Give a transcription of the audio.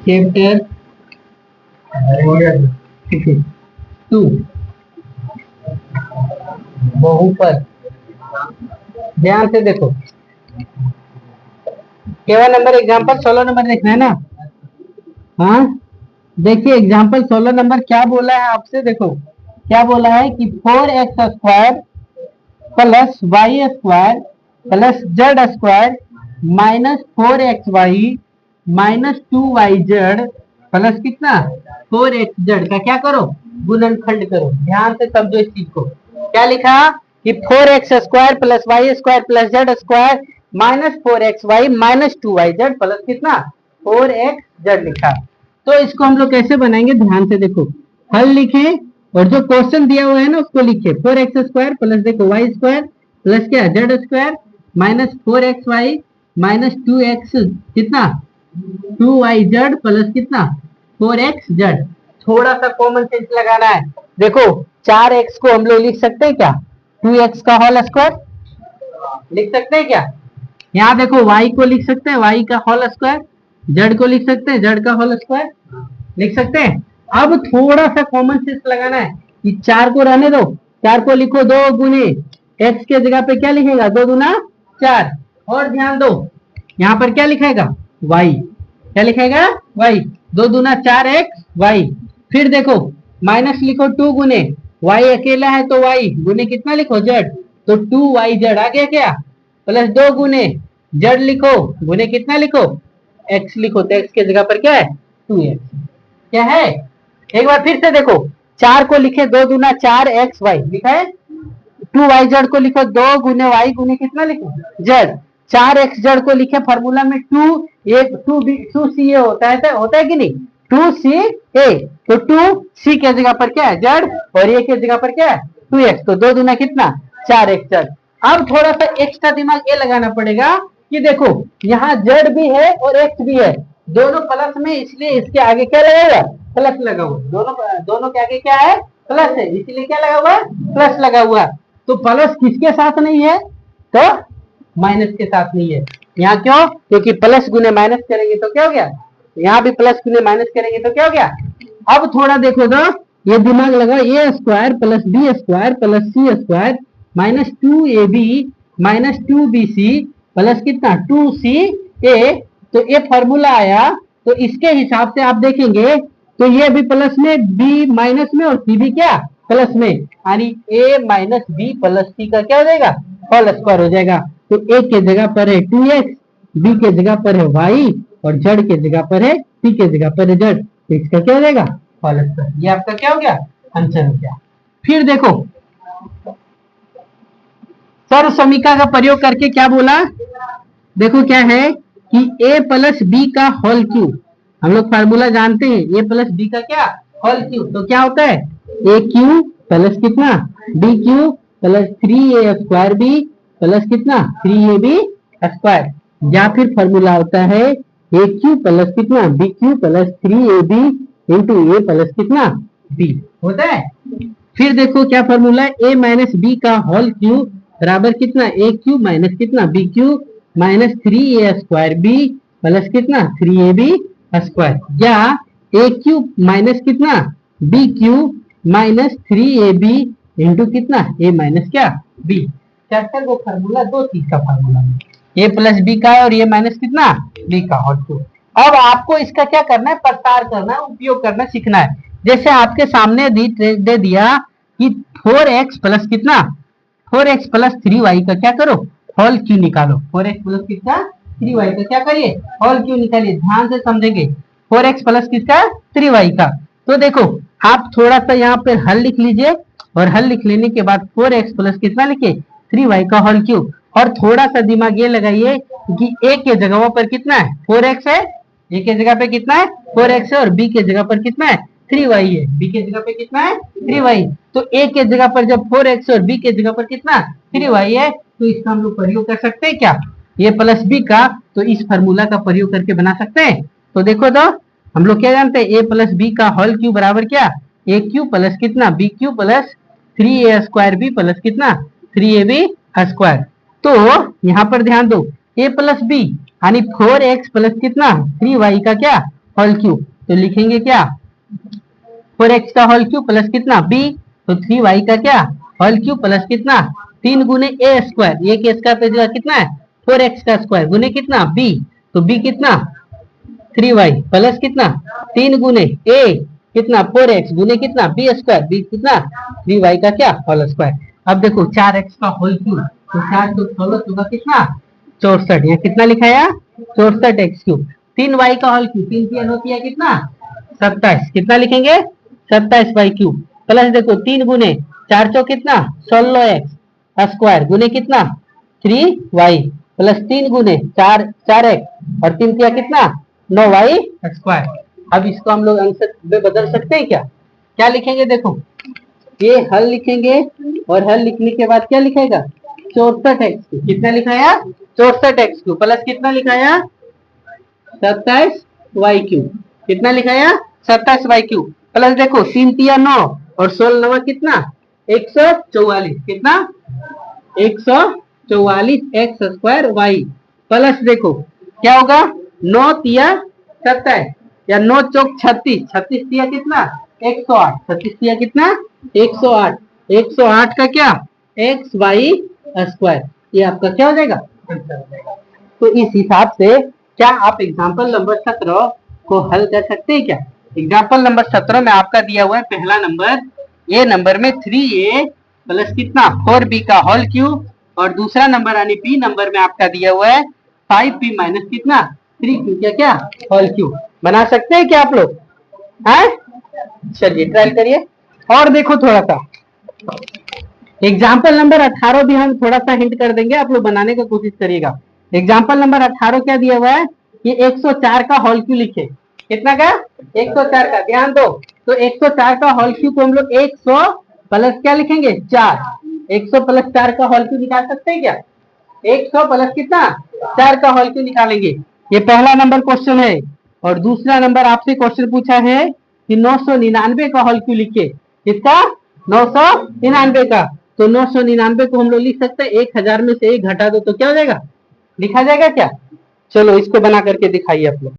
Chapter 2 बहुपद। ध्यान से देखो, केवल नंबर एग्जाम्पल 16 नंबर देखना है ना। हाँ देखिए एग्जाम्पल 16 नंबर क्या बोला है आपसे, देखो क्या बोला है कि 4x² plus y square plus z square minus 4xy minus 2yz plus कितना 4xz का क्या करो, गुणनखंड करो। ध्यान से समझो इस चीज को। क्या लिखा कि 4x² plus y square plus z square minus 4xy minus 2yz plus कितना 4xz लिखा। तो इसको हम लोग कैसे बनाएंगे, ध्यान से देखो। हल लिखे और जो क्वेश्चन दिया हुआ है ना उसको लिखे। 4x² प्लस देखो वाई स्क्वायर प्लस क्या Z square minus 4xy minus 2x कितना 2yz प्लस कितना 4xz। थोड़ा सा कॉमन सेंस लगाना है। देखो 4x को हम लोग लिख सकते हैं क्या 2x का होल स्क्वायर लिख सकते हैं क्या। यहाँ देखो y को लिख सकते हैं y का होल स्क्वायर, z को लिख सकते हैं z का होल स्क्वायर लिख सकते हैं। अब थोड़ा सा कॉमन सेंस लगाना है कि 4 को रहने दो, 4 को लिखो 2 गुने x के जगह पे क्या लिखेगा 2 दूना 4। और ध्यान दो यहाँ पर क्या लिखेगा y, क्या लिखेगा y 2 दूना 4x y। फिर देखो माइनस लिखो 2 गुने y अकेला है तो y गुने कितना लिखो z, तो 2yz आ गया क्या, प्लस 2 गुने z लिखो गुने कितना लिखो x लिखो, तो x के जगह पर क्या है 2x क्या है। एक बार फिर से देखो 4 को लिखे 2 दूना 4xy लिखा है, 2yz को लिखो 2 गुने y गुने कितना लिखो z, 4xz को लिखे फॉर्मूला में 2c होता है कि नहीं 2ca, तो 2c के जगह पर क्या है z और a के जगह पर क्या है 2x, तो 2 दूना कितना 4xz। अब थोड़ा सा एक्स्ट्रा दिमाग ये लगाना पड़ेगा कि देखो यहाँ z भी है और x भी है, दोनों प्लस में, इसलिए इसके आगे क्या लगा हुआ प्लस लगा हुआ, दोनों के आगे क्या है प्लस है, इसलिए क्या लगा हुआ प्लस लगा हुआ। तो प्लस किसके साथ नहीं है तो माइनस के साथ नहीं है। यहाँ क्यों, क्योंकि प्लस गुने माइनस करेंगे तो क्या हो गया, यहाँ भी प्लस गुने माइनस करेंगे तो क्या हो गया। अब थोड़ा देखो तो ये दिमाग लगा a square plus b square plus c square minus 2ab minus 2bc plus कितना 2ca, तो ये फॉर्मूला आया। तो इसके हिसाब से आप देखेंगे तो ये भी प्लस में, बी माइनस में और सी भी क्या प्लस में, यानी ए माइनस बी प्लस सी का क्या हो जाएगा होल स्क्वायर हो जाएगा। तो ए के जगह पर है 2x, बी के जगह पर है y और z के जगह पर है सी के जगह पर है z, तो इसका क्या हो जाएगा होल स्क्वायर। ये आपका क्या हो गया आंसर हो गया। फिर देखो सर्व समीकरण का प्रयोग करके क्या बोला, देखो क्या है कि a प्लस बी का होल क्यूब, हम लोग फार्मूला जानते हैं a प्लस बी का क्या होल क्यूब, तो क्या होता है ए क्यूब प्लस कितना b cube plus 3a square b plus कितना 3ab स्क्वायर, या फिर फॉर्मूला होता है ए क्यूब प्लस कितना b cube plus 3ab into a plus कितना बी होता है। फिर देखो क्या फॉर्मूला है a माइनस बी का होल क्यूब बराबर कितना ए क्यूब माइनस कितना b cube minus 3a square b plus कितना 3ab स्क्वायर, या ए क्यूब माइनस कितना b cube minus 3ab into कितना ए माइनस क्या बी। चैप्टर को फार्मूला दो चीज का फार्मूला ए प्लस बी का है और ए माइनस कितना बी का होल क्यूब। अब आपको इसका क्या करना है प्रसार करना है, उपयोग करना सीखना है। जैसे आपके सामने दे दिया कि 4x प्लस कितना 4x प्लस 3y का क्या करो होल क्यू निकालो, 4x प्लस किसका 3y का क्या करिए होल क्यू निकालिए। ध्यान से समझेंगे 4x प्लस किसका 3y का। तो देखो आप थोड़ा सा यहाँ पे हल लिख लीजिए और हल लिख लेने के बाद 4x प्लस कितना लिखे 3y का होल क्यूब, और थोड़ा सा दिमाग ये लगाइए कि a के जगह पर कितना है 4x है, a के जगह पे कितना है 4x है और b के जगह पर कितना है 3y है, b के जगह पे कितना है 3y, तो a के जगह पर जब 4x और b के जगह पर कितना 3y है, तो इसका हम लोग प्रयोग कर सकते हैं क्या a प्लस बी का, तो इस फार्मूला का प्रयोग करके बना सकते हैं। तो देखो तो हम लोग क्या जानते हैं a प्लस बी का होल क्यूब बराबर क्या ए क्यूब प्लस कितना b cube plus 3a square b plus कितना 3ab स्क्वायर। तो यहाँ पर ध्यान दो a प्लस बी यानी 4x प्लस कितना 3y का क्या होल क्यूब, तो लिखेंगे क्या 4x का होल क्यूब प्लस कितना b, तो 3y का क्या होल क्यूब प्लस कितना 3 गुने a स्क्वायर, ये के स्क्वायर पे जो कितना है 4x का स्क्वायर गुने कितना b, तो b कितना 3y प्लस कितना 3 गुने a कितना 4x गुने कितना b स्क्वायर, b कितना 3y का क्या होल स्क्वायर। अब देखो 4x का होल क्यूब, तो 4 तो 16 होगा कितना 64, यहाँ कितना लिखा है 64x क्यूब। 3y का होल क्यूब, 3 3 होती है कितना 27, कितना लिखेंगे 27y क्यूब प्लस देखो 3 गुने 4 चौ कितना 16x स्क्वायर गुने कितना 3y प्लस 3 गुने 4x और 3 किया कितना 9y स्क्वायर। अब इसको हम लोग आंसर में बदल सकते हैं क्या, क्या लिखेंगे देखो ये हल लिखेंगे और हल लिखने के बाद क्या लिखेगा 64x, कितना लिखा है 64x प्लस कितना लिखा है 27y क्यूब, कितना लिखा है 27y क्यूब प्लस देखो 3 तिया 9 और 16 नवा कितना 144, कितना 144 एक्स स्क्वायर वाई प्लस देखो क्या होगा 9 तिया 27 या 9 चौक 36, 36 तिया कितना 108, 36 तिया कितना 108, 108 का क्या एक्स वाई स्क्वायर, ये आपका क्या हो जाएगा आंसर हो जाएगा। तो इस हिसाब से क्या आप एग्जाम्पल नंबर 17 को हल कर सकते हैं क्या। एग्जाम्पल नंबर 17 में आपका दिया हुआ है पहला नंबर ए नंबर में 3a प्लस कितना 4b का होल क्यूब और दूसरा नंबर यानी बी नंबर में आपका दिया हुआ है 5p माइनस कितना 3q क्या क्या होल क्यूब। बना सकते हैं क्या आप लोग, हैं चलिए ट्राई करिए। और देखो थोड़ा सा एग्जाम्पल नंबर 18 भी हम थोड़ा सा हिंट कर देंगे, आप लोग बनाने की कोशिश करिएगा। एग्जाम्पल नंबर 18 क्या दिया हुआ है कि 104 का होल क्यूब लिखे, कितना का 104 का, ध्यान दो तो 104 का होल क्यूब को हम लोग 100 प्लस क्या लिखेंगे 4, 100 प्लस 4 का होल क्यूब निकाल सकते हैं क्या, 100 प्लस कितना 4 का होल क्यूब निकालेंगे। ये पहला नंबर क्वेश्चन है। और दूसरा नंबर आपसे क्वेश्चन पूछा है कि 999 का होल क्यूब लिखिए, किसका 999 का, तो 999 को हम लोग लिख सकते हैं 1000 में से 1 घटा दो तो क्या हो जाएगा लिखा जाएगा क्या। चलो इसको बना करके दिखाइए आप लोग।